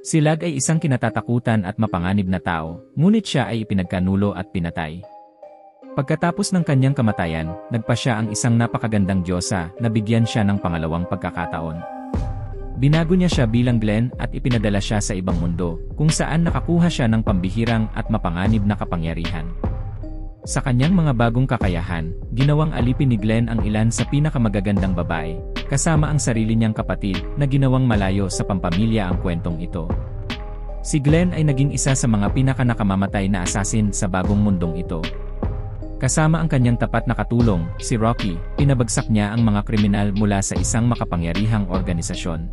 Si Lag ay isang kinatatakutan at mapanganib na tao, ngunit siya ay ipinagkanulo at pinatay. Pagkatapos ng kanyang kamatayan, nagpa siya ang isang napakagandang Diyosa na bigyan siya ng pangalawang pagkakataon. Binago niya siya bilang Glenn at ipinadala siya sa ibang mundo, kung saan nakakuha siya ng pambihirang at mapanganib na kapangyarihan. Sa kanyang mga bagong kakayahan, ginawang alipin ni Glenn ang ilan sa pinakamagagandang babae, kasama ang sarili niyang kapatid na ginawang malayo sa pampamilya ang kwentong ito. Si Glenn ay naging isa sa mga pinakanakamamatay na assassin sa bagong mundong ito. Kasama ang kanyang tapat na katulong, si Rocky, pinabagsak niya ang mga kriminal mula sa isang makapangyarihang organisasyon.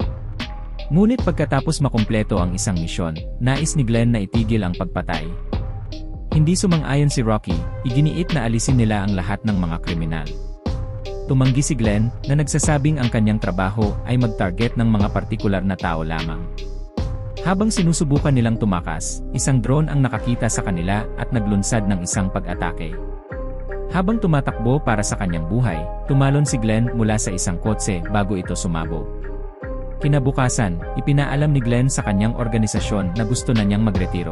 Ngunit pagkatapos makumpleto ang isang misyon, nais ni Glenn na itigil ang pagpatay. Hindi sumang-ayon si Rocky, iginiit na alisin nila ang lahat ng mga kriminal. Tumanggi si Glenn na nagsasabing ang kanyang trabaho ay mag-target ng mga partikular na tao lamang. Habang sinusubukan nilang tumakas, isang drone ang nakakita sa kanila at naglunsad ng isang pag-atake. Habang tumatakbo para sa kanyang buhay, tumalon si Glenn mula sa isang kotse bago ito sumabog. Kinabukasan, ipinaalam ni Glenn sa kanyang organisasyon na gusto na niyang magretiro.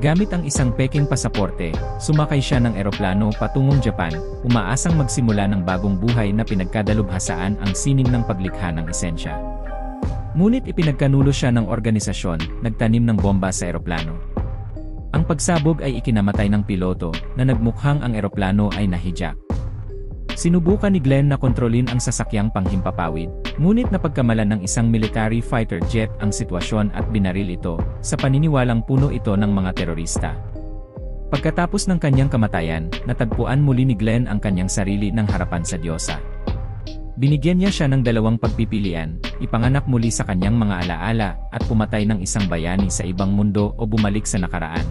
Gamit ang isang peking pasaporte, sumakay siya ng eroplano patungong Japan, umaasang magsimula ng bagong buhay na pinagkadalubhasaan ang sining ng paglikha ng esensya. Ngunit ipinagkanulo siya ng organisasyon, nagtanim ng bomba sa eroplano. Ang pagsabog ay ikinamatay ng piloto na nagmukhang ang eroplano ay nahijack. Sinubukan ni Glenn na kontrolin ang sasakyang panghimpapawid, ngunit napagkamalan ng isang military fighter jet ang sitwasyon at binaril ito, sa paniniwalang puno ito ng mga terorista. Pagkatapos ng kanyang kamatayan, natagpuan muli ni Glenn ang kanyang sarili ng harapan sa Diyosa. Binigyan niya siya ng dalawang pagpipilian, ipanganak muli sa kanyang mga alaala at pumatay ng isang bayani sa ibang mundo o bumalik sa nakaraan.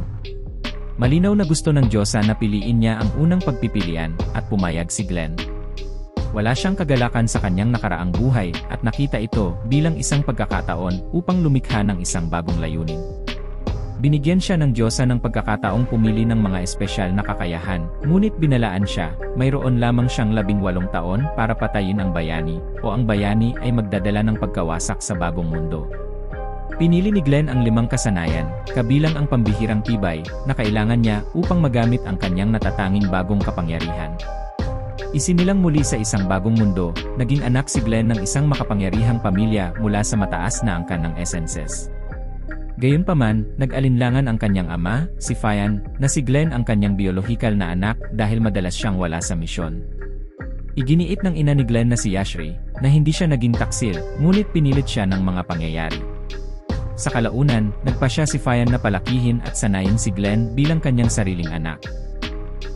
Malinaw na gusto ng Diyosa na piliin niya ang unang pagpipilian at pumayag si Glenn. Wala siyang kagalakan sa kanyang nakaraang buhay at nakita ito bilang isang pagkakataon upang lumikha ng isang bagong layunin. Binigyan siya ng Diyosa ng pagkakataong pumili ng mga espesyal na kakayahan, ngunit binalaan siya, mayroon lamang siyang 18 taon para patayin ang bayani, o ang bayani ay magdadala ng pagkawasak sa bagong mundo. Pinili ni Glenn ang 5 kasanayan, kabilang ang pambihirang tibay, na kailangan niya upang magamit ang kanyang natatanging bagong kapangyarihan. Isinilang muli sa isang bagong mundo, naging anak si Glenn ng isang makapangyarihang pamilya mula sa mataas na angkan ng essences. Gayunpaman, nag-alinlangan ang kanyang ama, si Fian, na si Glenn ang kanyang biolohikal na anak dahil madalas siyang wala sa misyon. Iginiit ng ina ni Glenn na si Yashri, na hindi siya naging taksil, ngunit pinilit siya ng mga pangyayari. Sa kalaunan, nagpa siya si Fian na palakihin at sanayin si Glenn bilang kanyang sariling anak.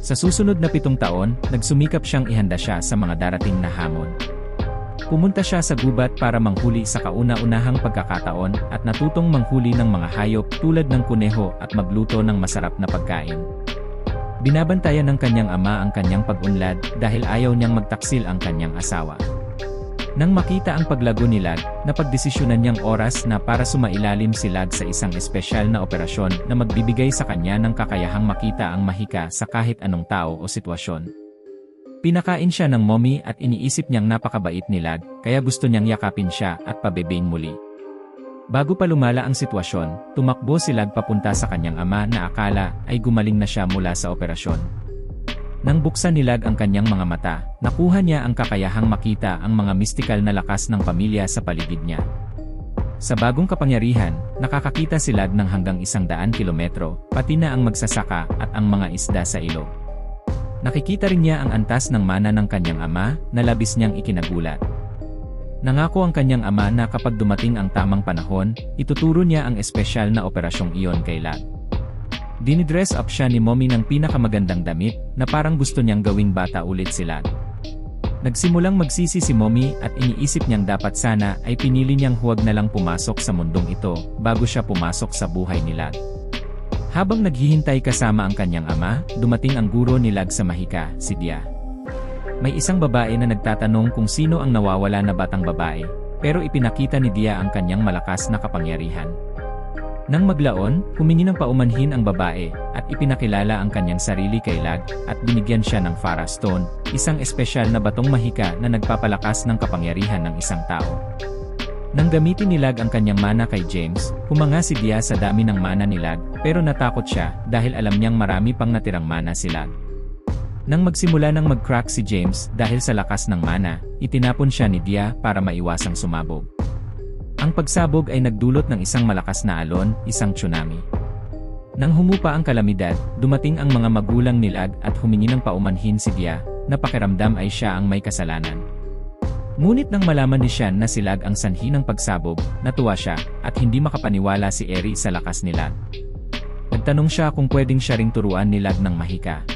Sa susunod na 7 taon, nagsumikap siyang ihanda siya sa mga darating na hamon. Pumunta siya sa gubat para manghuli sa kauna-unahang pagkakataon at natutong manghuli ng mga hayop tulad ng kuneho at magluto ng masarap na pagkain. Binabantayan ng kanyang ama ang kanyang pag-unlad dahil ayaw niyang magtaksil ang kanyang asawa. Nang makita ang paglago ni Lag, napagdesisyonan niyang oras na para sumailalim si Lag sa isang espesyal na operasyon na magbibigay sa kanya ng kakayahang makita ang mahika sa kahit anong tao o sitwasyon. Pinakain siya ng mommy at iniisip niyang napakabait ni Lag, kaya gusto niyang yakapin siya at pabebing muli. Bago pa lumala ang sitwasyon, tumakbo si Lag papunta sa kanyang ama na akala ay gumaling na siya mula sa operasyon. Nang buksan ni Lag ang kanyang mga mata, nakuha niya ang kakayahang makita ang mga mistikal na lakas ng pamilya sa paligid niya. Sa bagong kapangyarihan, nakakakita si Lag ng hanggang 100 kilometro, pati na ang magsasaka at ang mga isda sa ilog. Nakikita rin niya ang antas ng mana ng kanyang ama na labis niyang ikinagulat. Nangako ang kanyang ama na kapag dumating ang tamang panahon, ituturo niya ang espesyal na operasyong iyon kay Lag. Dinidress up siya ni mommy ng pinakamagandang damit na parang gusto niyang gawing bata ulit si Lag. Nagsimulang magsisi si mommy at iniisip niyang dapat sana ay pinili niyang huwag na lang pumasok sa mundong ito bago siya pumasok sa buhay ni Lag. Habang naghihintay kasama ang kanyang ama, dumating ang guro ni Lag sa mahika, si Dia. May isang babae na nagtatanong kung sino ang nawawala na batang babae, pero ipinakita ni Dia ang kanyang malakas na kapangyarihan. Nang maglaon, humingi ng paumanhin ang babae at ipinakilala ang kanyang sarili kay Lag at binigyan siya ng Farah Stone, isang espesyal na batong mahika na nagpapalakas ng kapangyarihan ng isang tao. Nang gamitin ni Lag ang kanyang mana kay James, humanga si Dia sa dami ng mana ni Lag, pero natakot siya dahil alam niyang marami pang natirang mana si Lag. Nang magsimula ng mag-crack si James dahil sa lakas ng mana, itinapon siya ni Dia para maiwasang sumabog. Ang pagsabog ay nagdulot ng isang malakas na alon, isang tsunami. Nang humupa ang kalamidad, dumating ang mga magulang ni Lag at humingi ng paumanhin si Dia, na pakiramdam ay siya ang may kasalanan. Ngunit nang malaman ni Shan na si Lag ang sanhi ng pagsabog, natuwa siya, at hindi makapaniwala si Eri sa lakas ni Lag. Nagtanong siya kung pwedeng siya ring turuan ni Lag ng mahika.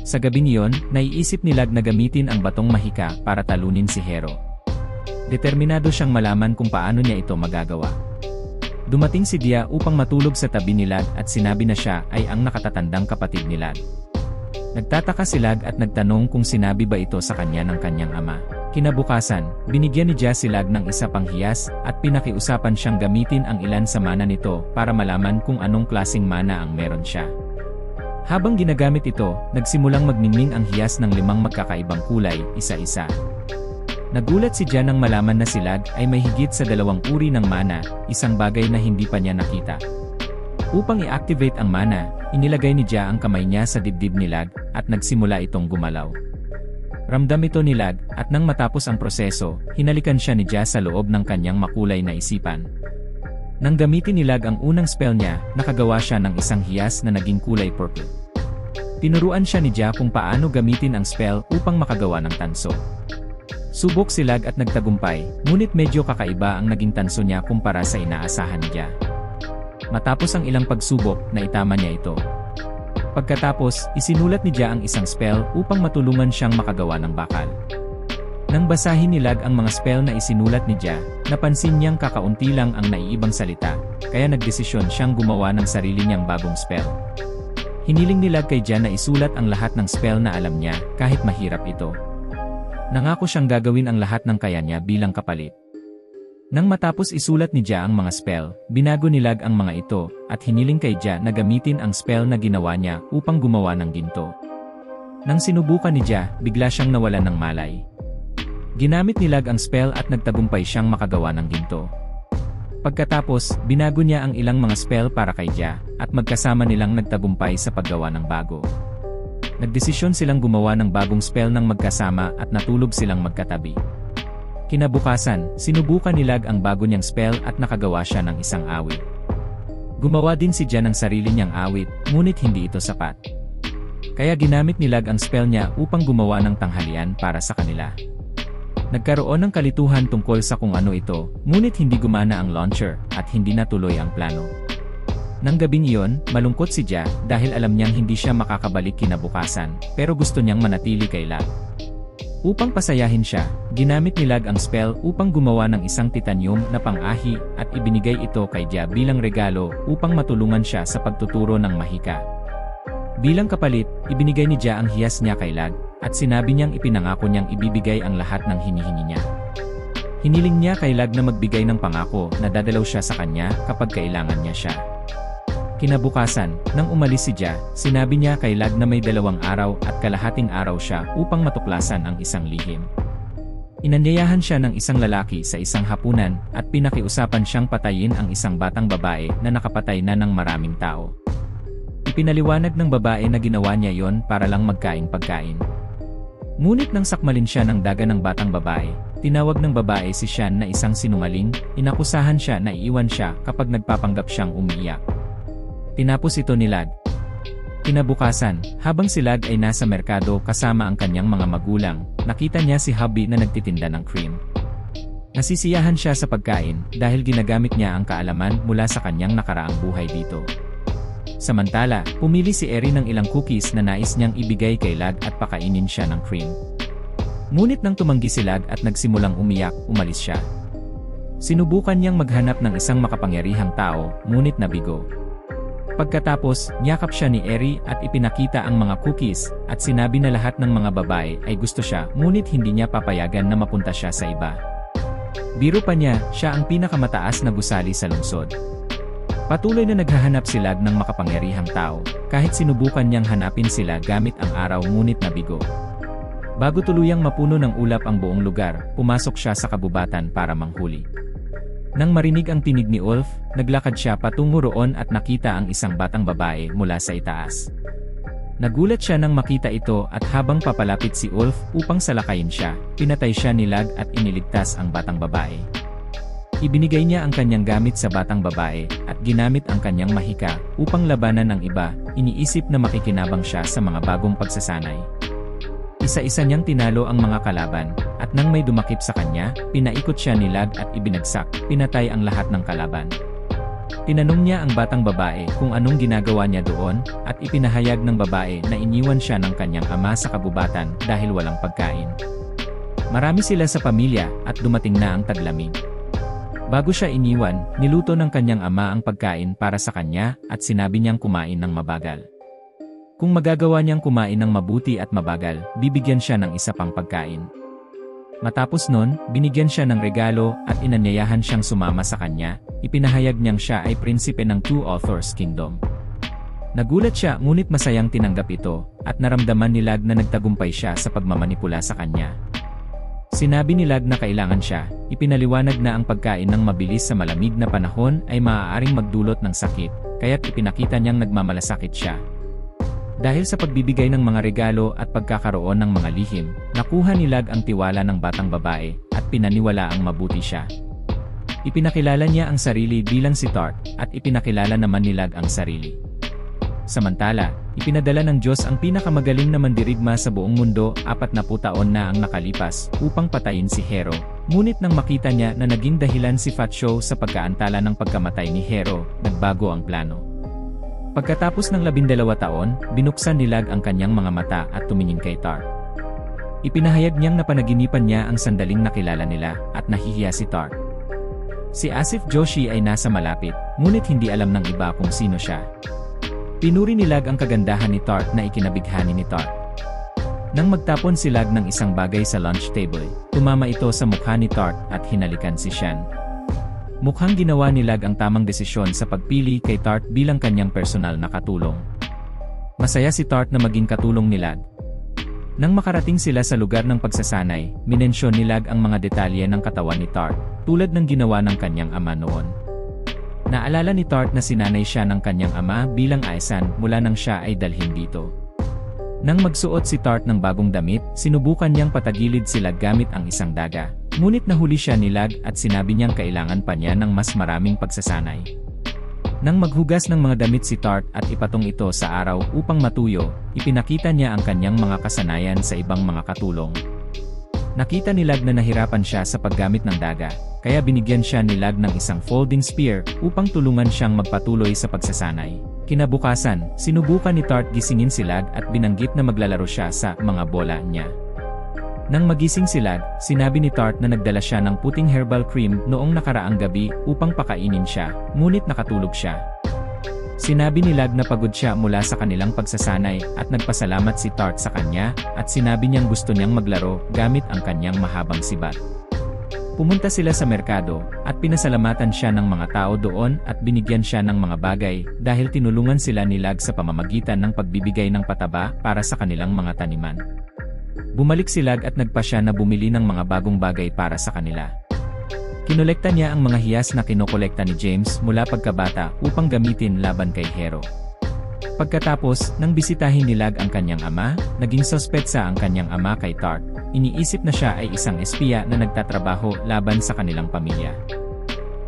Sa gabing iyon, naiisip ni Lag na gamitin ang batong mahika para talunin si Hero. Determinado siyang malaman kung paano niya ito magagawa. Dumating si Dia upang matulog sa tabi ni Lag at sinabi na siya ay ang nakatatandang kapatid ni Lag. Nagtataka si Lag at nagtanong kung sinabi ba ito sa kanya ng kanyang ama. Kinabukasan, binigyan ni Dia si Lag ng isa pang hiyas at pinakiusapan siyang gamitin ang ilan sa mana nito para malaman kung anong klaseng mana ang meron siya. Habang ginagamit ito, nagsimulang magmingming ang hiyas ng 5 magkakaibang kulay, isa-isa. Nagulat si Dia nang malaman na si Lag ay may higit sa 2 uri ng mana, isang bagay na hindi pa niya nakita. Upang i-activate ang mana, inilagay ni Dia ang kamay niya sa dibdib ni Lag at nagsimula itong gumalaw. Ramdam ito ni Lag at nang matapos ang proseso, hinalikan siya ni Dia sa loob ng kanyang makulay na isipan. Nang gamitin ni Lag ang unang spell niya, nakagawa siya ng isang hiyas na naging kulay purple. Tinuruan siya ni Dia kung paano gamitin ang spell upang makagawa ng tanso. Subok si Lag at nagtagumpay, ngunit medyo kakaiba ang naging tanso niya kumpara sa inaasahan ni Dia. Matapos ang ilang pagsubok, naitama niya ito. Pagkatapos, isinulat ni Dia ang isang spell upang matulungan siyang makagawa ng bakal. Nang basahin ni Lag ang mga spell na isinulat ni Dia, napansin niyang kakaunti lang ang naiibang salita, kaya nagdesisyon siyang gumawa ng sarili niyang bagong spell. Hiniling ni Lag kay Dia na isulat ang lahat ng spell na alam niya, kahit mahirap ito. Nangako siyang gagawin ang lahat ng kaya niya bilang kapalit. Nang matapos isulat ni Dia ang mga spell, binago ni Lag ang mga ito, at hiniling kay Dia na gamitin ang spell na ginawa niya upang gumawa ng ginto. Nang sinubukan ni Dia, bigla siyang nawalan ng malay. Ginamit ni Lag ang spell at nagtagumpay siyang makagawa ng ginto. Pagkatapos, binago niya ang ilang mga spell para kay Dia, at magkasama nilang nagtagumpay sa paggawa ng bago. Nagdesisyon silang gumawa ng bagong spell ng magkasama at natulog silang magkatabi. Kinabukasan, sinubukan ni Lag ang bago niyang spell at nakagawa siya ng isang awit. Gumawa din si Dia ng sarili niyang awit, ngunit hindi ito sapat. Kaya ginamit ni Lag ang spell niya upang gumawa ng tanghalian para sa kanila. Nagkaroon ng kalituhan tungkol sa kung ano ito, ngunit hindi gumana ang launcher at hindi natuloy ang plano. Nang gabing iyon, malungkot si Dia dahil alam niyang hindi siya makakabalik kinabukasan, pero gusto niyang manatili kay Lag. Upang pasayahin siya, ginamit ni Lag ang spell upang gumawa ng isang titanium na pang-ahi at ibinigay ito kay Dia bilang regalo upang matulungan siya sa pagtuturo ng mahika. Bilang kapalit, ibinigay ni Dia ang hiyas niya kay Lag at sinabi niyang ipinangako niyang ibibigay ang lahat ng hinihingi niya. Hiniling niya kay Lag na magbigay ng pangako na dadalaw siya sa kanya kapag kailangan niya siya. Kinabukasan, nang umalis si Dia, sinabi niya kay Lag na may 2 araw at kalahating araw siya upang matuklasan ang isang lihim. Inanyayahan siya ng isang lalaki sa isang hapunan at pinakiusapan siyang patayin ang isang batang babae na nakapatay na ng maraming tao. Ipinaliwanag ng babae na ginawa niya yon para lang magkaing pagkain. Ngunit nang sakmalin siya ng daga ng batang babae, tinawag ng babae si Shan na isang sinungaling, inakusahan siya na iiwan siya kapag nagpapanggap siyang umiiyak. Tinapos ito ni Lag. Kinabukasan, habang si Lag ay nasa merkado kasama ang kanyang mga magulang, nakita niya si Hubby na nagtitinda ng cream. Nasisiyahan siya sa pagkain dahil ginagamit niya ang kaalaman mula sa kanyang nakaraang buhay dito. Samantala, pumili si Eri ng ilang cookies na nais niyang ibigay kay Lag at pakainin siya ng cream. Ngunit nang tumanggi si Lag at nagsimulang umiyak, umalis siya. Sinubukan niyang maghanap ng isang makapangyarihang tao, ngunit nabigo. Pagkatapos, niyakap siya ni Eri at ipinakita ang mga cookies, at sinabi na lahat ng mga babae ay gusto siya, ngunit hindi niya papayagan na mapunta siya sa iba. Biro pa niya, siya ang pinakamataas na gusali sa lungsod. Patuloy na naghahanap si Lag ng makapangyarihang tao, kahit sinubukan niyang hanapin sila gamit ang araw ngunit nabigo. Bago tuluyang mapuno ng ulap ang buong lugar, pumasok siya sa kabubatan para manghuli. Nang marinig ang tinig ni Ulf, naglakad siya patungo roon at nakita ang isang batang babae mula sa itaas. Nagulat siya nang makita ito at habang papalapit si Ulf upang salakayin siya, pinatay siya ni Lag at iniligtas ang batang babae. Ibinigay niya ang kanyang gamit sa batang babae at ginamit ang kanyang mahika upang labanan ng iba, iniisip na makikinabang siya sa mga bagong pagsasanay. Isa-isa niyang tinalo ang mga kalaban, at nang may dumakip sa kanya, pinaikot siya ni Lag at ibinagsak, pinatay ang lahat ng kalaban. Tinanong niya ang batang babae kung anong ginagawa niya doon, at ipinahayag ng babae na iniwan siya ng kanyang ama sa kabubatan dahil walang pagkain. Marami sila sa pamilya at dumating na ang taglamig. Bago siya iniwan, niluto ng kanyang ama ang pagkain para sa kanya at sinabi niyang kumain ng mabagal. Kung magagawa niyang kumain ng mabuti at mabagal, bibigyan siya ng isa pang pagkain. Matapos nun, binigyan siya ng regalo at inanyayahan siyang sumama sa kanya, ipinahayag niyang siya ay prinsipe ng Two Authors Kingdom. Nagulat siya ngunit masayang tinanggap ito, at naramdaman ni Lag na nagtagumpay siya sa pagmamanipula sa kanya. Sinabi ni Lag na kailangan siya, ipinaliwanag na ang pagkain ng mabilis sa malamig na panahon ay maaaring magdulot ng sakit, kaya't ipinakita niyang nagmamalasakit siya. Dahil sa pagbibigay ng mga regalo at pagkakaroon ng mga lihim, nakuha ni Lag ang tiwala ng batang babae at pinaniwala ang mabuti siya. Ipinakilala niya ang sarili bilang si Tart at ipinakilala naman ni Lag ang sarili. Samantala, ipinadala ng Diyos ang pinakamagaling na mandirigma sa buong mundo, 40 taon na ang nakalipas, upang patayin si Hero. Ngunit nang makita niya na naging dahilan si Fatso sa pagkaantala ng pagkamatay ni Hero, nagbago ang plano. Pagkatapos ng 12 taon, binuksan ni Lag ang kanyang mga mata at tumingin kay Tart. Ipinahayag niyang napanaginipan niya ang sandaling nakilala nila at nahihiya si Tart. Si Asif Joshi ay nasa malapit, ngunit hindi alam ng iba kung sino siya. Pinuri ni Lag ang kagandahan ni Tart na ikinabighani ni Tart. Nang magtapon si Lag ng isang bagay sa lunch table, tumama ito sa mukha ni Tart at hinalikan si Shan. Mukhang ginawa ni Lag ang tamang desisyon sa pagpili kay Tart bilang kanyang personal na katulong. Masaya si Tart na maging katulong ni Lag. Nang makarating sila sa lugar ng pagsasanay, minensyon ni Lag ang mga detalye ng katawan ni Tart, tulad ng ginawa ng kanyang ama noon. Naalala ni Tart na sinanay siya ng kanyang ama bilang aesan mula nang siya ay dalhin dito. Nang magsuot si Tart ng bagong damit, sinubukan niyang patagilid si Lag gamit ang isang daga. Ngunit nahuli siya ni Lag at sinabi niyang kailangan pa niya ng mas maraming pagsasanay. Nang maghugas ng mga damit si Tart at ipatong ito sa araw upang matuyo, ipinakita niya ang kanyang mga kasanayan sa ibang mga katulong. Nakita ni Lag na nahirapan siya sa paggamit ng daga, kaya binigyan siya ni Lag ng isang folding spear upang tulungan siyang magpatuloy sa pagsasanay. Kinabukasan, sinubukan ni Tart gisingin si Lag at binanggit na maglalaro siya sa mga bola niya. Nang magising si Lag, sinabi ni Tart na nagdala siya ng puting herbal cream noong nakaraang gabi upang pakainin siya, ngunit nakatulog siya. Sinabi ni Lag na pagod siya mula sa kanilang pagsasanay at nagpasalamat si Tart sa kanya at sinabi niyang gusto niyang maglaro gamit ang kanyang mahabang sibat. Pumunta sila sa merkado at pinasalamatan siya ng mga tao doon at binigyan siya ng mga bagay dahil tinulungan sila ni Lag sa pamamagitan ng pagbibigay ng pataba para sa kanilang mga taniman. Bumalik si Lag at nagpasya na bumili ng mga bagong bagay para sa kanila. Kinolekta niya ang mga hiyas na kinokolekta ni James mula pagkabata upang gamitin laban kay Hero. Pagkatapos, nang bisitahin ni Lag ang kanyang ama, naging sospetsa ang kanyang ama kay Tart. Iniisip na siya ay isang espiya na nagtatrabaho laban sa kanilang pamilya.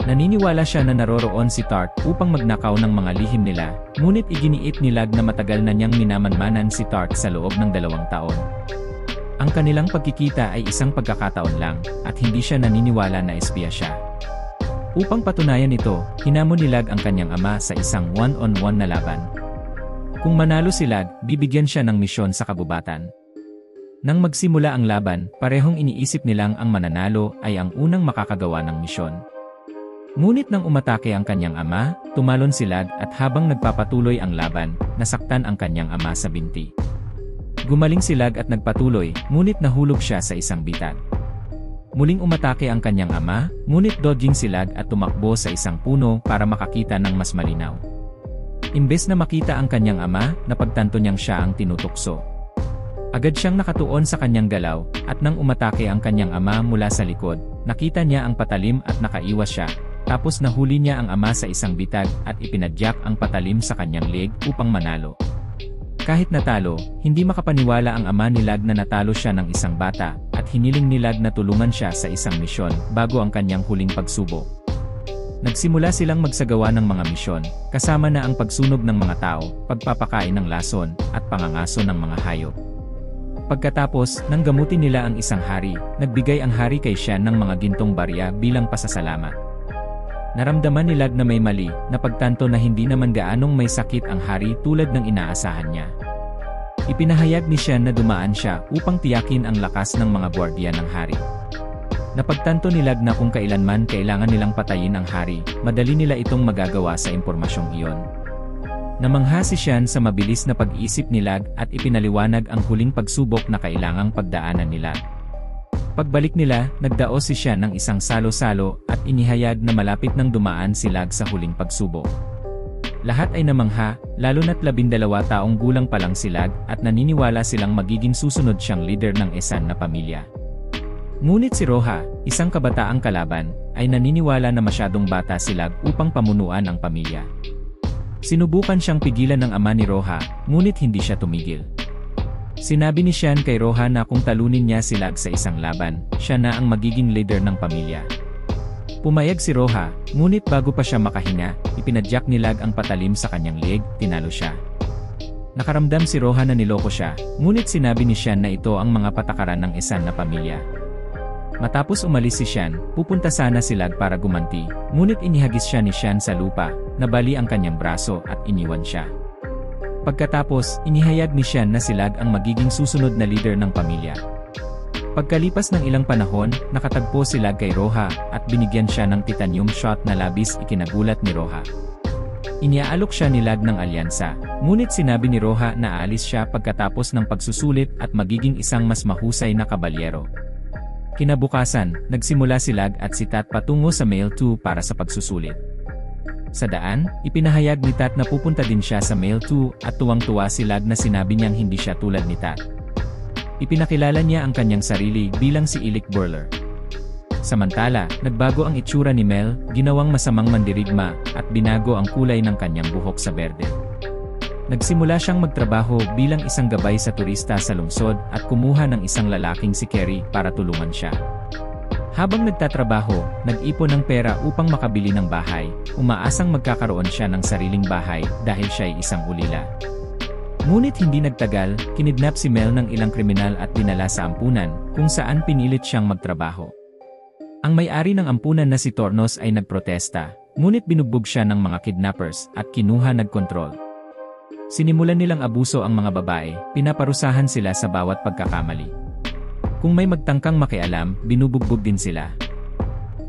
Naniniwala siya na naroroon si Tart upang magnakaw ng mga lihim nila, ngunit iginiit ni Lag na matagal na niyang minamanmanan si Tart sa loob ng 2 taon. Ang kanilang pagkikita ay isang pagkakataon lang, at hindi siya naniniwala na espiya siya. Upang patunayan ito, hinamon ni Lag ang kanyang ama sa isang one-on-one na laban. Kung manalo si Lag, bibigyan siya ng misyon sa kabubatan. Nang magsimula ang laban, parehong iniisip nilang ang mananalo ay ang unang makakagawa ng misyon. Ngunit nang umatake ang kanyang ama, tumalon si Lag at habang nagpapatuloy ang laban, nasaktan ang kanyang ama sa binti. Gumaling si Lag at nagpatuloy, ngunit nahulog siya sa isang bitag. Muling umatake ang kanyang ama, ngunit dodging si Lag at tumakbo sa isang puno para makakita ng mas malinaw. Imbes na makita ang kanyang ama, napagtanto niyang siya ang tinutukso. Agad siyang nakatuon sa kanyang galaw, at nang umatake ang kanyang ama mula sa likod, nakita niya ang patalim at nakaiwas siya. tapos nahuli niya ang ama sa isang bitag at ipinadyak ang patalim sa kanyang leg upang manalo. Kahit natalo, hindi makapaniwala ang ama ni Lag na natalo siya ng isang bata at hiniling ni Lag na tulungan siya sa isang misyon bago ang kanyang huling pagsubok. Nagsimula silang magsagawa ng mga misyon, kasama na ang pagsunog ng mga tao, pagpapakain ng lason, at pangangaso ng mga hayop. Pagkatapos, nang gamutin nila ang isang hari, nagbigay ang hari kay Shan ng mga gintong barya bilang pasasalamat. Naramdaman ni Lag na may mali, napagtanto na hindi naman gaanong may sakit ang hari tulad ng inaasahan niya. Ipinahayag ni Shan na dumaan siya upang tiyakin ang lakas ng mga gwardiya ng hari. Napagtanto ni Lag na kung kailanman kailangan nilang patayin ang hari, madali nila itong magagawa sa impormasyong iyon. Namangha si Shan sa mabilis na pag-iisip ni Lag at ipinaliwanag ang huling pagsubok na kailangang pagdaanan ni Lag. Pagbalik nila, nagdaos si Shan ng isang salo-salo at inihayag na malapit nang dumaan si Lag sa huling pagsubok. Lahat ay namangha, lalo na't 12 taong gulang pa lang si Lag at naniniwala silang magiging susunod siyang leader ng Esan na pamilya. Ngunit si Roha, isang kabataang kalaban, ay naniniwala na masyadong bata si Lag upang pamunuan ang pamilya. Sinubukan siyang pigilan ng ama ni Roha, ngunit hindi siya tumigil. Sinabi ni Shan kay Roha na kung talunin niya si Lag sa isang laban, siya na ang magiging leader ng pamilya. Pumayag si Roha, ngunit bago pa siya makahinga, ipinadyak ni Lag ang patalim sa kanyang leg, tinalo siya. Nakaramdam si Roha na niloko siya, ngunit sinabi ni Shan na ito ang mga patakaran ng Esan na pamilya. Matapos umalis si Shan, pupunta sana si Lag para gumanti, ngunit inihagis siya ni Shan sa lupa, nabali ang kanyang braso at iniwan siya. Pagkatapos, inihayag ni Shan na si Lag ang magiging susunod na leader ng pamilya. Pagkalipas ng ilang panahon, nakatagpo si Lag kay Roha at binigyan siya ng titanium shot na labis ikinagulat ni Roha. Iniaalok siya ni Lag ng alyansa, ngunit sinabi ni Roha na aalis siya pagkatapos ng pagsusulit at magiging isang mas mahusay na kabalyero. Kinabukasan, nagsimula si Lag at si Tat patungo sa Male 2 para sa pagsusulit. Sa daan, ipinahayag ni Tat na pupunta din siya sa Male 2 at tuwang-tuwa si Lag na sinabi niyang hindi siya tulad ni Tat. Ipinakilala niya ang kanyang sarili bilang si Ilik Burler. Samantala, nagbago ang itsura ni Mel, ginawang masamang mandirigma, at binago ang kulay ng kanyang buhok sa berde. Nagsimula siyang magtrabaho bilang isang gabay sa turista sa lungsod at kumuha ng isang lalaking si Kerry para tulungan siya. Habang nagtatrabaho, nag-ipon ng pera upang makabili ng bahay, umaasang magkakaroon siya ng sariling bahay dahil siya ay isang ulila. Ngunit hindi nagtagal, kinidnap si Mel ng ilang kriminal at dinala sa ampunan, kung saan pinilit siyang magtrabaho. Ang may-ari ng ampunan na si Tornos ay nagprotesta, ngunit binugbog siya ng mga kidnappers at kinuha nagkontrol. Sinimulan nilang abuso ang mga babae, pinaparusahan sila sa bawat pagkakamali. Kung may magtangkang makialam, binubugbog din sila.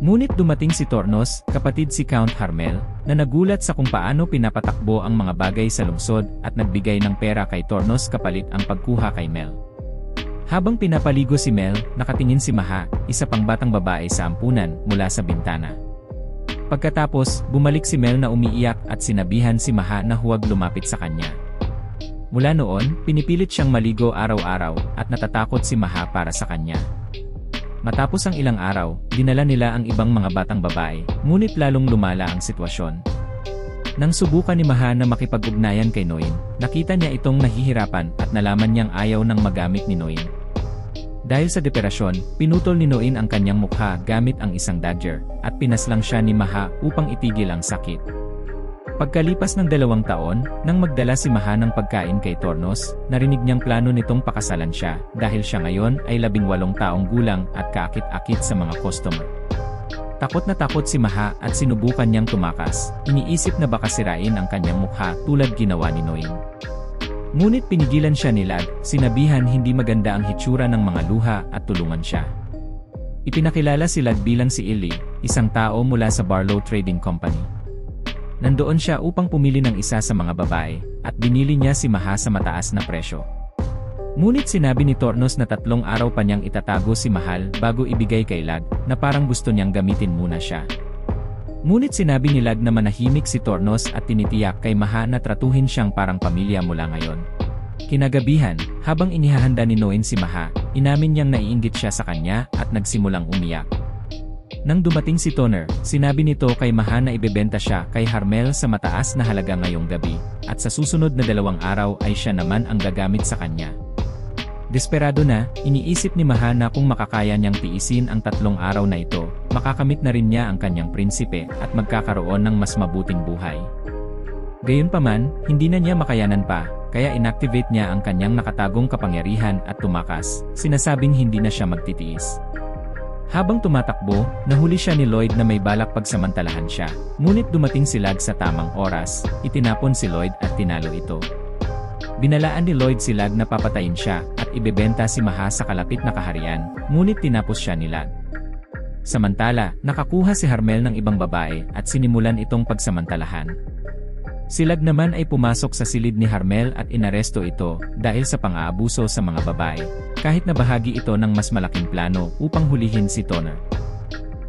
Ngunit dumating si Tornos, kapatid si Count Harmel, na nagulat sa kung paano pinapatakbo ang mga bagay sa lungsod at nagbigay ng pera kay Tornos kapalit ang pagkuha kay Mel. Habang pinapaligo si Mel, nakatingin si Maha, isa pang batang babae sa ampunan, mula sa bintana. Pagkatapos, bumalik si Mel na umiiyak at sinabihan si Maha na huwag lumapit sa kanya. Mula noon, pinipilit siyang maligo araw-araw at natatakot si Maha para sa kanya. Matapos ang ilang araw, dinala nila ang ibang mga batang babae, ngunit lalong lumala ang sitwasyon. Nang subukan ni Maha na makipag-ugnayan kay Noin, nakita niya itong nahihirapan at nalaman niyang ayaw nang magamit ni Noin. Dahil sa deperasyon, pinutol ni Noin ang kanyang mukha gamit ang isang dagger, at pinaslang siya ni Maha upang itigil ang sakit. Pagkalipas ng 2 taon, nang magdala si Maha ng pagkain kay Tornos, narinig niyang plano nitong pakasalan siya dahil siya ngayon ay 18 taong gulang at kaakit-akit sa mga customer. Takot na takot si Maha at sinubukan niyang tumakas, iniisip na baka sirain ang kanyang mukha tulad ginawa ni Noin. Ngunit pinigilan siya ni Lag, sinabihan hindi maganda ang hitsura ng mga luha at tulungan siya. Ipinakilala si Lag bilang si Ili, isang tao mula sa Barlow Trading Company. Nandoon siya upang pumili ng isa sa mga babae, at binili niya si Maha sa mataas na presyo. Ngunit sinabi ni Tornos na 3 araw pa niyang itatago si Mahal bago ibigay kay Lag, na parang gusto niyang gamitin muna siya. Ngunit sinabi ni Lag na manahimik si Tornos at tinitiyak kay Maha na tratuhin siyang parang pamilya mula ngayon. Kinagabihan, habang inihahanda ni Noin si Maha, inamin niyang naiinggit siya sa kanya at nagsimulang umiyak. Nang dumating si Toner, sinabi nito kay Maha na ibebenta siya kay Harmel sa mataas na halaga ngayong gabi, at sa susunod na 2 araw ay siya naman ang gagamit sa kanya. Desperado na, iniisip ni Maha na kung makakaya niyang tiisin ang 3 araw na ito, makakamit na rin niya ang kanyang prinsipe at magkakaroon ng mas mabuting buhay. Gayunpaman, hindi na niya makayanan pa, kaya inactivate niya ang kanyang nakatagong kapangyarihan at tumakas, sinasabing hindi na siya magtitiis. Habang tumatakbo, nahuli siya ni Lloyd na may balak pagsamantalahan siya, ngunit dumating si Lag sa tamang oras, itinapon si Lloyd at tinalo ito. Binalaan ni Lloyd si Lag na papatayin siya at ibebenta si Maha sa kalapit na kaharian, ngunit tinapos siya ni Lag. Samantala, nakakuha si Harmel ng ibang babae at sinimulan itong pagsamantalahan. Si Lag naman ay pumasok sa silid ni Harmel at inaresto ito dahil sa pang-aabuso sa mga babae, kahit na bahagi ito ng mas malaking plano upang hulihin si Toner.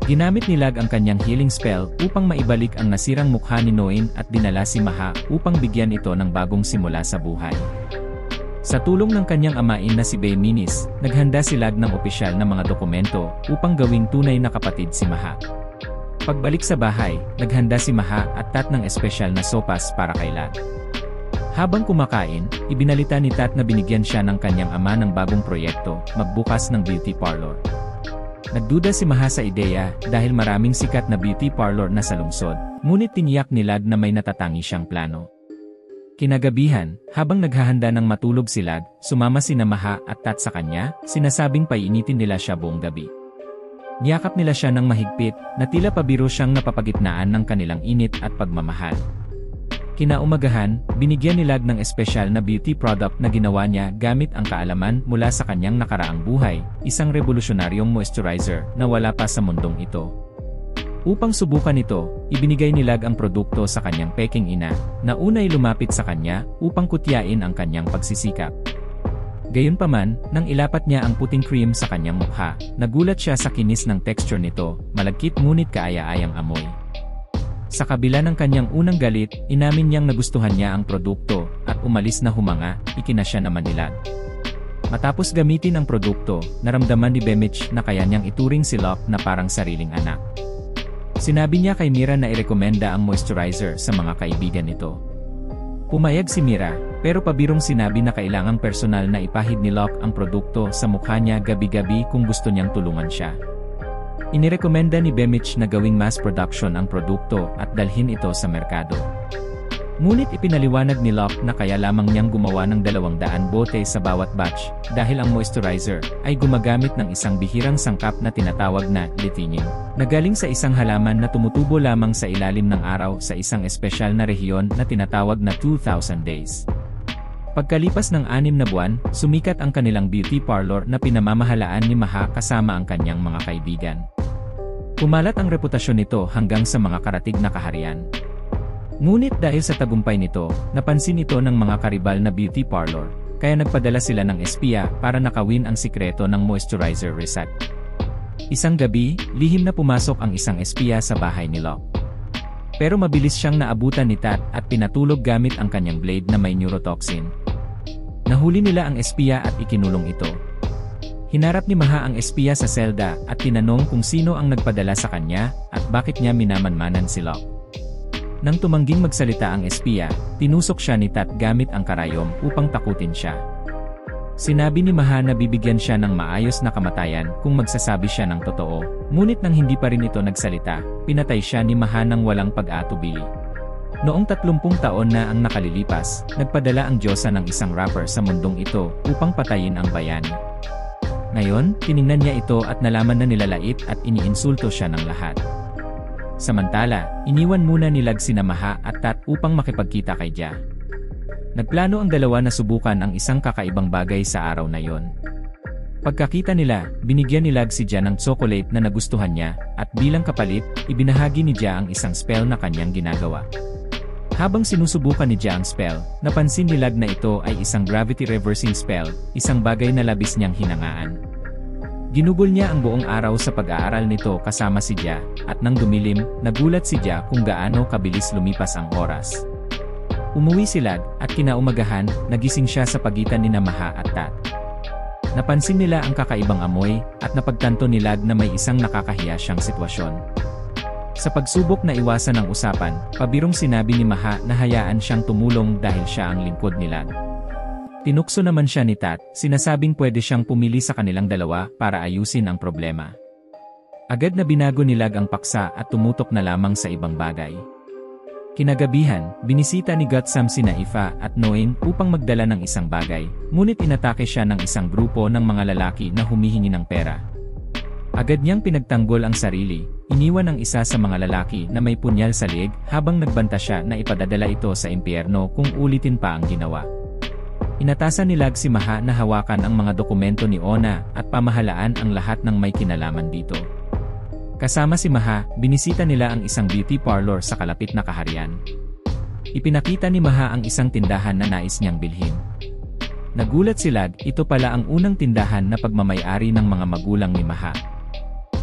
Ginamit ni Lag ang kanyang healing spell upang maibalik ang nasirang mukha ni Noin at dinala si Maha upang bigyan ito ng bagong simula sa buhay. Sa tulong ng kanyang amain na si Bayminis, naghanda si Lag ng opisyal na mga dokumento upang gawing tunay na kapatid si Maha. Pagbalik sa bahay, naghanda si Maha at Tat ng espesyal na sopas para kay Lag. Habang kumakain, ibinalita ni Tat na binigyan siya ng kanyang ama ng bagong proyekto, magbukas ng beauty parlor. Nagduda si Maha sa ideya dahil maraming sikat na beauty parlor na sa lungsod, ngunit tiniyak ni Lag na may natatangi siyang plano. Kinagabihan, habang naghahanda ng matulog si Lag, sumama sina Maha at Tat sa kanya, sinasabing painitin nila siya buong gabi. Niyakap nila siya ng mahigpit, na tila pabiro siyang napapagitnaan ng kanilang init at pagmamahal. Kinaumagahan, binigyan ni Lag ng espesyal na beauty product na ginawa niya gamit ang kaalaman mula sa kanyang nakaraang buhay, isang revolusyonaryong moisturizer na wala pa sa mundong ito. Upang subukan ito, ibinigay ni Lag ang produkto sa kanyang peking ina, na unay lumapit sa kanya upang kutyain ang kanyang pagsisikap. Gayunpaman, nang ilapat niya ang puting cream sa kanyang mukha, nagulat siya sa kinis ng texture nito, malagkit ngunit kaaya-ayang amoy. Sa kabila ng kanyang unang galit, inamin niyang nagustuhan niya ang produkto, at umalis na humanga, ikinasya naman ni Lag. Matapos gamitin ang produkto, naramdaman ni Bemich na kaya niyang ituring si Locke na parang sariling anak. Sinabi niya kay Mira na irekomenda ang moisturizer sa mga kaibigan nito. Pumayag si Mira, pero pabirong sinabi na kailangang personal na ipahid ni Locke ang produkto sa mukha niya gabi-gabi kung gusto niyang tulungan siya. Inirekomenda ni Bemich na gawing mass production ang produkto at dalhin ito sa merkado. Ngunit ipinaliwanag ni Locke na kaya lamang niyang gumawa ng 200 bote sa bawat batch, dahil ang moisturizer ay gumagamit ng isang bihirang sangkap na tinatawag na letinin, na galing sa isang halaman na tumutubo lamang sa ilalim ng araw sa isang espesyal na rehiyon na tinatawag na 2,000 days. Pagkalipas ng 6 na buwan, sumikat ang kanilang beauty parlor na pinamamahalaan ni Maha kasama ang kanyang mga kaibigan. Kumalat ang reputasyon nito hanggang sa mga karatig na kaharian. Ngunit dahil sa tagumpay nito, napansin ito ng mga karibal na beauty parlor, kaya nagpadala sila ng espiya para nakawin ang sikreto ng moisturizer reset. Isang gabi, lihim na pumasok ang isang espiya sa bahay ni Locke. Pero mabilis siyang naabutan ni Tat at pinatulog gamit ang kanyang blade na may neurotoxin. Nahuli nila ang espiya at ikinulong ito. Hinarap ni Maha ang espiya sa selda at tinanong kung sino ang nagpadala sa kanya at bakit niya minamanmanan si Locke. Nang tumangging magsalita ang espiya, tinusok siya ni Tat gamit ang karayom upang takutin siya. Sinabi ni Maha na bibigyan siya ng maayos na kamatayan kung magsasabi siya ng totoo, ngunit nang hindi pa rin ito nagsalita, pinatay siya ni Maha ng walang pag-atubili. Noong 30 taon na ang nakalilipas, nagpadala ang Diyosa ng isang rapper sa mundong ito upang patayin ang bayani. Ngayon, tiningnan niya ito at nalaman na nilalait at iniinsulto siya ng lahat. Samantala, iniwan muna ni Lag sina Maha at Tat upang makipagkita kay Jia. Nagplano ang dalawa na subukan ang isang kakaibang bagay sa araw na yon. Pagkakita nila, binigyan ni Lag si Jia ng chocolate na nagustuhan niya, at bilang kapalit, ibinahagi ni Jia ang isang spell na kanyang ginagawa. Habang sinusubukan ni Jia ang spell, napansin ni Lag na ito ay isang gravity reversing spell, isang bagay na labis niyang hinangaan. Ginugol niya ang buong araw sa pag-aaral nito kasama si Jia, at nang dumilim, nagulat si Jia kung gaano kabilis lumipas ang oras. Umuwi si Lag, at kinaumagahan, nagising siya sa pagitan ni Maha at Tat. Napansin nila ang kakaibang amoy at napagtanto ni Lag na may isang nakakahiya siyang sitwasyon. Sa pagsubok na iwasan ang usapan, pabirong sinabi ni Maha na hayaan siyang tumulong dahil siya ang lingkod ni Lag. Tinukso naman siya ni Tat, sinasabing pwede siyang pumili sa kanilang dalawa para ayusin ang problema. Agad na binago ni Lag ang paksa at tumutok na lamang sa ibang bagay. Kinagabihan, binisita ni Gutsam sina Ifa at Noeng upang magdala ng isang bagay, ngunit inatake siya ng isang grupo ng mga lalaki na humihingi ng pera. Agad niyang pinagtanggol ang sarili, iniwan ang isa sa mga lalaki na may punyal sa leeg habang nagbanta siya na ipadadala ito sa impyerno kung ulitin pa ang ginawa. Inatasan ni Lag si Maha na hawakan ang mga dokumento ni Ona at pamahalaan ang lahat ng may kinalaman dito. Kasama si Maha, binisita nila ang isang beauty parlor sa kalapit na kaharian. Ipinakita ni Maha ang isang tindahan na nais niyang bilhin. Nagulat si Lag, ito pala ang unang tindahan na pagmamay-ari ng mga magulang ni Maha.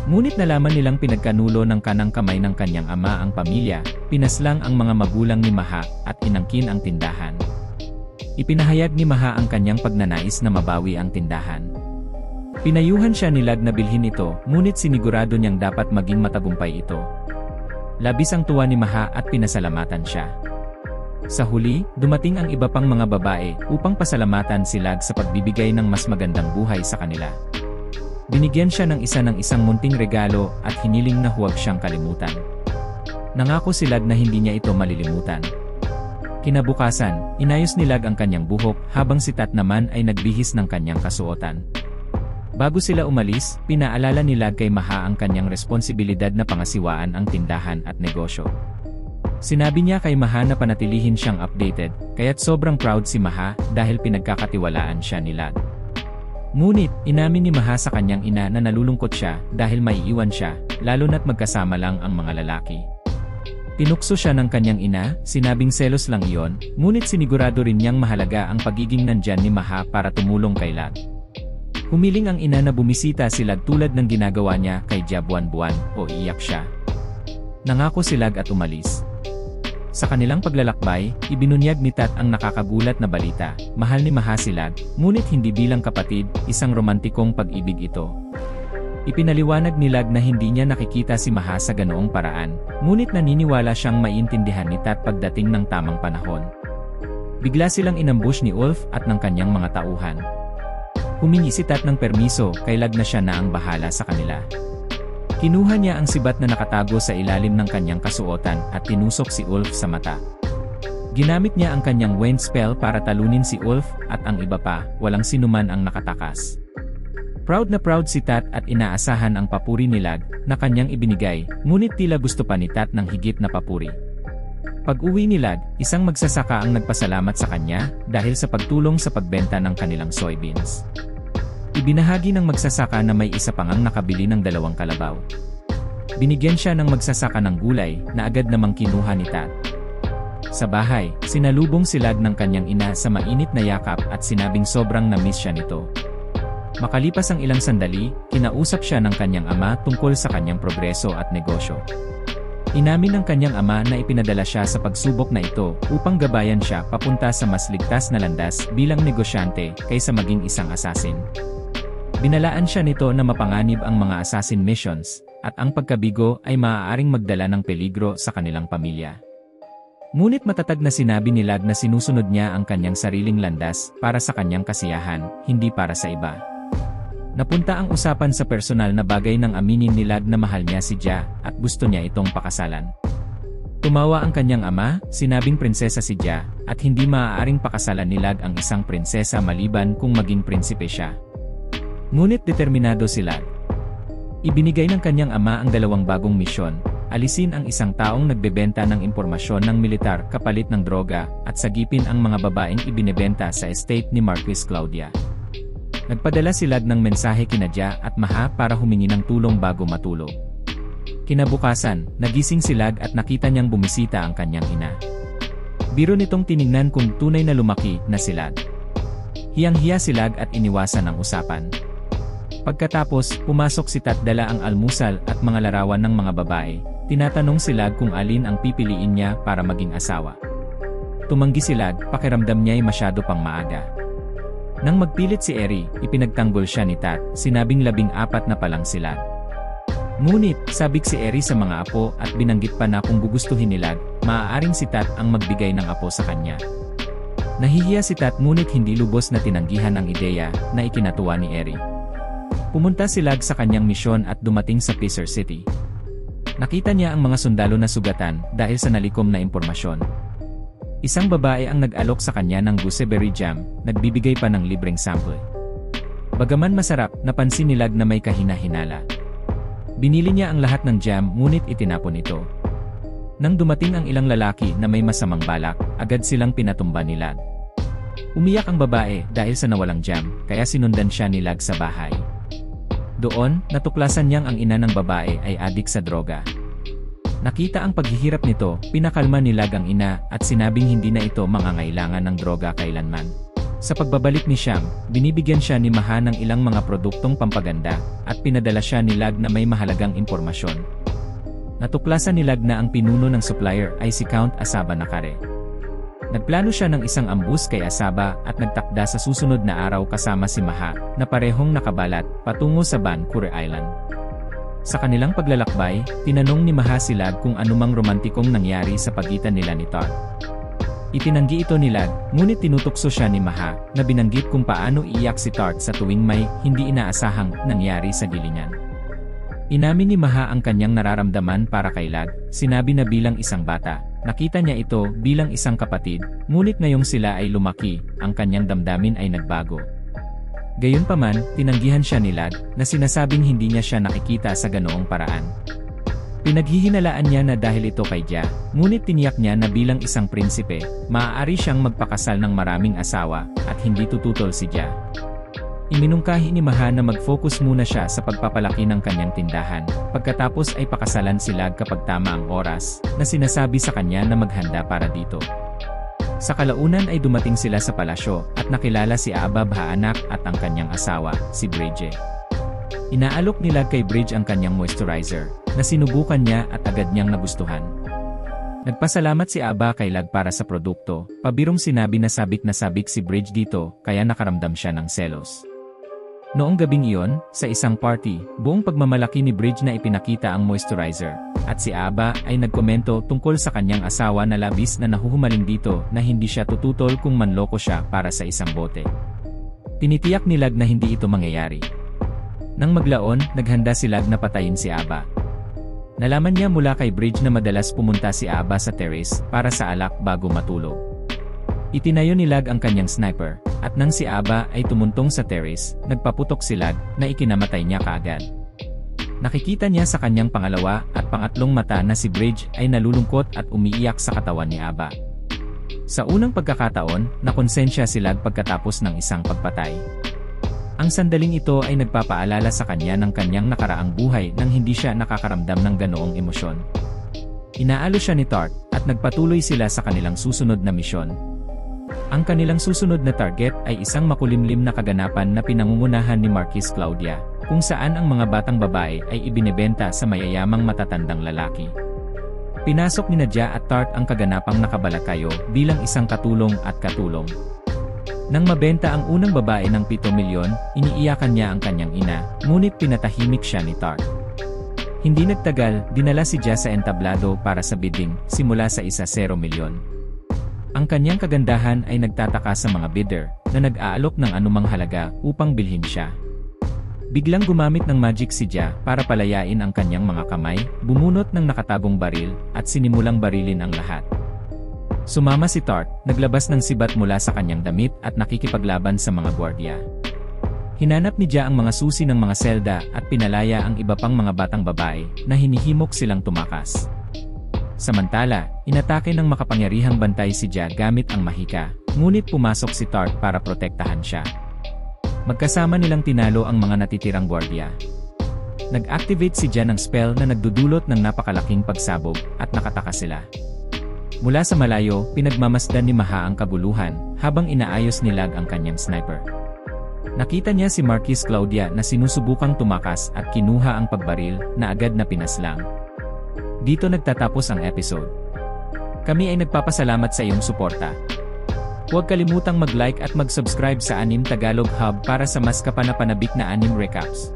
Ngunit nalaman nilang pinagkanulo ng kanang kamay ng kanyang ama ang pamilya, pinaslang ang mga magulang ni Maha at inangkin ang tindahan. Ipinahayag ni Maha ang kanyang pagnanais na mabawi ang tindahan. Pinayuhan siya ni Lag na bilhin ito, ngunit sinigurado niyang dapat maging matagumpay ito. Labis ang tuwa ni Maha at pinasalamatan siya. Sa huli, dumating ang iba pang mga babae upang pasalamatan si Lag sa pagbibigay ng mas magandang buhay sa kanila. Binigyan siya ng isang munting regalo at hiniling na huwag siyang kalimutan. Nangako si Lag na hindi niya ito malilimutan. Kinabukasan, inayos ni Lag ang kanyang buhok habang si Tat naman ay nagbihis ng kanyang kasuotan. Bago sila umalis, pinaalala ni Lag kay Maha ang kanyang responsibilidad na pangasiwaan ang tindahan at negosyo. Sinabi niya kay Maha na panatilihin siyang updated, kaya't sobrang proud si Maha dahil pinagkakatiwalaan siya ni Lag. Ngunit, inamin ni Maha sa kanyang ina na nalulungkot siya dahil maiiwan siya, lalo na't magkasama lang ang mga lalaki. Tinukso siya ng kanyang ina, sinabing selos lang iyon, ngunit sinigurado rin niyang mahalaga ang pagiging nandyan ni Maha para tumulong kay Lag. Humiling ang ina na bumisita si Lag tulad ng ginagawa niya kay Jia buwan-buwan o iiyak siya. Nangako si Lag at umalis. Sa kanilang paglalakbay, ibinunyag ni Tat ang nakakagulat na balita, mahal ni Maha si Lag, ngunit hindi bilang kapatid, isang romantikong pag-ibig ito. Ipinaliwanag ni Lag na hindi niya nakikita si Maha sa ganoong paraan, ngunit naniniwala siyang maiintindihan ni Tat pagdating ng tamang panahon. Bigla silang inambush ni Ulf at ng kanyang mga tauhan. Humingi si Tat ng permiso, kay Lag na siya na ang bahala sa kanila. Kinuha niya ang sibat na nakatago sa ilalim ng kanyang kasuotan at tinusok si Ulf sa mata. Ginamit niya ang kanyang wind spell para talunin si Ulf at ang iba pa, walang sinuman ang nakatakas. Proud na proud si Tat at inaasahan ang papuri ni Lag na kanyang ibinigay, ngunit tila gusto pa ni Tat ng higit na papuri. Pag-uwi ni Lag, isang magsasaka ang nagpasalamat sa kanya dahil sa pagtulong sa pagbenta ng kanilang soybeans. Ibinahagi ng magsasaka na may isa pang nakabili ng 2 kalabaw. Binigyan siya ng magsasaka ng gulay na agad namang kinuha ni Tat. Sa bahay, sinalubong si Lag ng kanyang ina sa mainit na yakap at sinabing sobrang na-miss siya nito. Makalipas ang ilang sandali, kinausap siya ng kanyang ama tungkol sa kanyang progreso at negosyo. Inamin ng kanyang ama na ipinadala siya sa pagsubok na ito upang gabayan siya papunta sa mas ligtas na landas bilang negosyante kaysa maging isang assassin. Binalaan siya nito na mapanganib ang mga assassin missions, at ang pagkabigo ay maaaring magdala ng peligro sa kanilang pamilya. Ngunit matatag na sinabi ni Lag na sinusunod niya ang kanyang sariling landas para sa kanyang kasiyahan, hindi para sa iba. Napunta ang usapan sa personal na bagay nang aminin ni Lag na mahal niya si Jia at gusto niya itong pakasalan. Tumawa ang kanyang ama, sinabing prinsesa si Jia, at hindi maaaring pakasalan ni Lag ang isang prinsesa maliban kung maging prinsipe siya. Ngunit determinado si Lag. Ibinigay ng kanyang ama ang 2 bagong misyon, alisin ang isang taong nagbebenta ng impormasyon ng militar kapalit ng droga at sagipin ang mga babaeng ibinebenta sa estate ni Marquis Claudia. Nagpadala si Lag ng mensahe kina Jia at Maha para humingi ng tulong bago matulog. Kinabukasan, nagising si Lag at nakita niyang bumisita ang kanyang ina. Biro nitong tiningnan kung tunay na lumaki na si Lag. Hiyang-hiya si Lag at iniwasan ang usapan. Pagkatapos, pumasok si Tat dala ang almusal at mga larawan ng mga babae. Tinatanong si Lag kung alin ang pipiliin niya para maging asawa. Tumanggi si Lag, pakiramdam niya ay masyado pang maaga. Nang magpilit si Eri, ipinagtanggol siya ni Tat, sinabing 14 na palang sila. Ngunit, sabik si Eri sa mga apo at binanggit pa na kung gugustuhin ni Lag, maaaring si Tat ang magbigay ng apo sa kanya. Nahihiya si Tat ngunit hindi lubos na tinanggihan ang ideya na ikinatuwa ni Eri. Pumunta si Lag sa kanyang misyon at dumating sa Pisser City. Nakita niya ang mga sundalo na sugatan dahil sa nalikom na impormasyon. Isang babae ang nag-alok sa kanya ng gooseberry jam, nagbibigay pa ng libreng sample. Bagaman masarap, napansin ni Lag na may kahina-hinala. Binili niya ang lahat ng jam ngunit itinapon ito. Nang dumating ang ilang lalaki na may masamang balak, agad silang pinatumba ni Lag. Umiyak ang babae dahil sa nawalang jam, kaya sinundan siya ni Lag sa bahay. Doon, natuklasan niyang ang ina ng babae ay adik sa droga. Nakita ang paghihirap nito, pinakalma ni Lag ang ina at sinabing hindi na ito mangangailangan ng droga kailanman. Sa pagbabalik ni Sham, binibigyan siya ni Maha ng ilang mga produktong pampaganda at pinadala siya ni Lag na may mahalagang impormasyon. Natuklasan ni Lag na ang pinuno ng supplier ay si Count Asaba Nakare. Nagplano siya ng isang ambus kay Asaba at nagtakda sa susunod na araw kasama si Maha na parehong nakabalat patungo sa Vancouver Island. Sa kanilang paglalakbay, tinanong ni Maha si Lag kung anumang romantikong nangyari sa pagitan nila ni Tart. Itinanggi ito ni Lag, ngunit tinutukso siya ni Maha na binanggit kung paano iiyak si Tart sa tuwing may hindi inaasahang nangyari sa gilingan. Inamin ni Maha ang kanyang nararamdaman para kay Lag, sinabi na bilang isang bata, nakita niya ito bilang isang kapatid, ngunit ngayong sila ay lumaki, ang kanyang damdamin ay nagbago. Gayunpaman, tinanggihan siya ni Lag na sinasabing hindi niya siya nakikita sa ganoong paraan. Pinaghihinalaan niya na dahil ito kay Jia, ngunit tiniyak niya na bilang isang prinsipe, maaari siyang magpakasal ng maraming asawa at hindi tututol si Jia. Iminungkahi ni Maha na mag-focus muna siya sa pagpapalaki ng kanyang tindahan, pagkatapos ay pakasalan si Lag kapag tama ang oras, na sinasabi sa kanya na maghanda para dito. Sa kalaunan ay dumating sila sa palasyo at nakilala si Aba Bahaanak at ang kanyang asawa, si Bridge. Inaalok ni Lag kay Bridge ang kanyang moisturizer, na sinubukan niya at agad niyang nagustuhan. Nagpasalamat si Aba kay Lag para sa produkto, pabirong sinabi na sabik si Bridge dito, kaya nakaramdam siya ng selos. Noong gabing iyon, sa isang party, buong pagmamalaki ni Bridge na ipinakita ang moisturizer, at si Aba ay nagkomento tungkol sa kanyang asawa na labis na nahuhumaling dito na hindi siya tututol kung manloko siya para sa isang bote. Tinitiyak ni Lag na hindi ito mangyayari. Nang maglaon, naghanda si Lag na patayin si Aba. Nalaman niya mula kay Bridge na madalas pumunta si Aba sa terrace para sa alak bago matulog. Itinayo ni Lag ang kanyang sniper, at nang si Aba ay tumuntong sa terrace, nagpaputok si Lag na ikinamatay niya kaagad. Nakikita niya sa kanyang pangalawa at pangatlong mata na si Bridge ay nalulungkot at umiiyak sa katawan ni Aba. Sa unang pagkakataon, nakonsensya si Lag pagkatapos ng isang pagpatay. Ang sandaling ito ay nagpapaalala sa kanya ng kanyang nakaraang buhay nang hindi siya nakakaramdam ng ganoong emosyon. Inaalo siya ni Tart, at nagpatuloy sila sa kanilang susunod na misyon. Ang kanilang susunod na target ay isang makulimlim na kaganapan na pinangungunahan ni Marquis Claudia, kung saan ang mga batang babae ay ibinebenta sa mayayamang matatandang lalaki. Pinasok ni Nadia at Tart ang kaganapang nakabalakayo bilang isang katulong at katulong. Nang mabenta ang unang babae ng 7 milyon, iniiyakan niya ang kanyang ina, ngunit pinatahimik siya ni Tart. Hindi nagtagal, dinala si Jia sa entablado para sa bidding, simula sa 1-0 milyon. Ang kanyang kagandahan ay nagtataka sa mga bidder, na nag-aalok ng anumang halaga upang bilhin siya. Biglang gumamit ng magic si Jia para palayain ang kanyang mga kamay, bumunot ng nakatagong baril, at sinimulang barilin ang lahat. Sumama si Tart, naglabas ng sibat mula sa kanyang damit at nakikipaglaban sa mga gwardiya. Hinanap ni Jia ang mga susi ng mga selda at pinalaya ang iba pang mga batang babae na hinihimok silang tumakas. Samantala, inatake ng makapangyarihang bantay si Jia gamit ang mahika, ngunit pumasok si Tart para protektahan siya. Magkasama nilang tinalo ang mga natitirang gwardiya. Nag-activate si Jia ng spell na nagdudulot ng napakalaking pagsabog at nakataka sila. Mula sa malayo, pinagmamasdan ni Maha ang kaguluhan habang inaayos ni Lag ang kanyang sniper. Nakita niya si Marquis Claudia na sinusubukang tumakas at kinuha ang pagbaril na agad na pinaslang. Dito nagtatapos ang episode. Kami ay nagpapasalamat sa iyong suporta. Huwag kalimutang mag-like at mag-subscribe sa Anim Tagalog Hub para sa mas kapanapanabik na anime recaps.